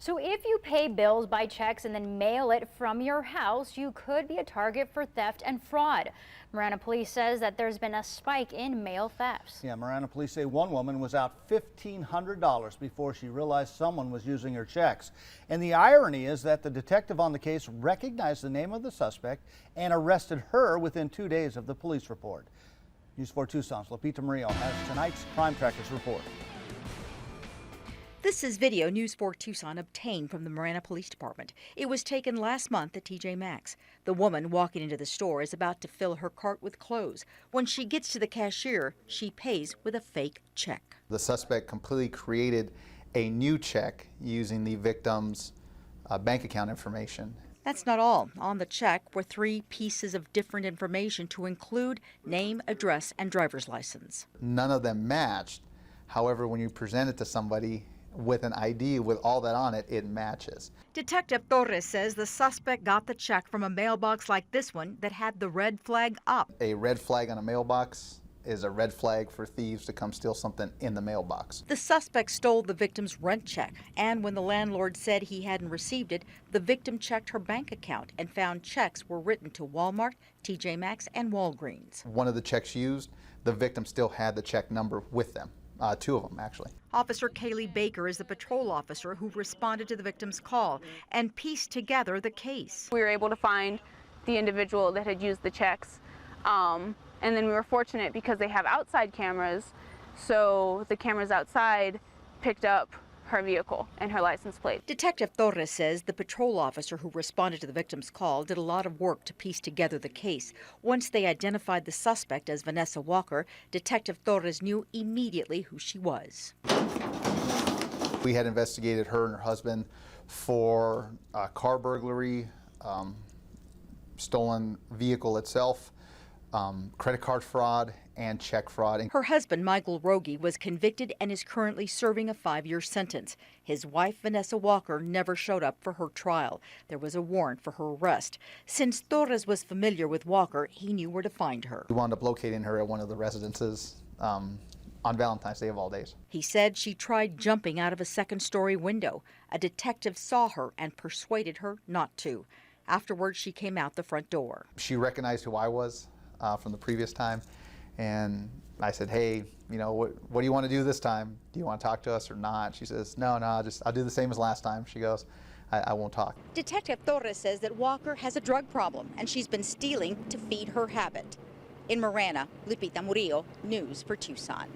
So if you pay bills by checks and then mail it from your house, you could be a target for theft and fraud. Marana Police says that there's been a spike in mail thefts. Yeah, Marana Police say one woman was out $1,500 before she realized someone was using her checks. And the irony is that the detective on the case recognized the name of the suspect and arrested her within 2 days of the police report. News 4 Tucson's Lupita Murillo has tonight's Crime Trackers report. This is video News 4 Tucson obtained from the Marana Police Department. It was taken last month at TJ Maxx. The woman walking into the store is about to fill her cart with clothes. When she gets to the cashier, she pays with a fake check. The suspect completely created a new check using the victim's bank account information. That's not all. On the check were 3 pieces of different information to include name, address, and driver's license. None of them matched. However, when you present it to somebody with an ID with all that on it, it matches. Detective Torres says the suspect got the check from a mailbox like this one that had the red flag up. A red flag on a mailbox is a red flag for thieves to come steal something in the mailbox. The suspect stole the victim's rent check, and when the landlord said he hadn't received it, the victim checked her bank account and found checks were written to Walmart, TJ Maxx, and Walgreens. One of the checks used, the victim still had the check number with them. 2 of them, actually. Officer Kaylee Baker is the patrol officer who responded to the victim's call and pieced together the case. We were able to find the individual that had used the checks, and then we were fortunate because they have outside cameras, so the cameras outside picked up her vehicle and her license plate. Detective Torres says the patrol officer who responded to the victim's call did a lot of work to piece together the case. Once they identified the suspect as Vanessa Walker, Detective Torres knew immediately who she was. We had investigated her and her husband for car burglary, stolen vehicle itself, credit card fraud, and check fraud. Her husband, Michael Rogie, was convicted and is currently serving a 5-year sentence. His wife, Vanessa Walker, never showed up for her trial. There was a warrant for her arrest. Since Torres was familiar with Walker, he knew where to find her. We wound up locating her at one of the residences on Valentine's Day of all days. He said she tried jumping out of a 2nd-story window. A detective saw her and persuaded her not to. Afterwards, she came out the front door. She recognized who I was from the previous time, and I said, hey, you know, what do you want to do this time? Do you want to talk to us or not? She says, no, I'll do the same as last time. She goes, I won't talk. Detective Torres says that Walker has a drug problem and she's been stealing to feed her habit. In Marana, Lupita Murillo, News for Tucson.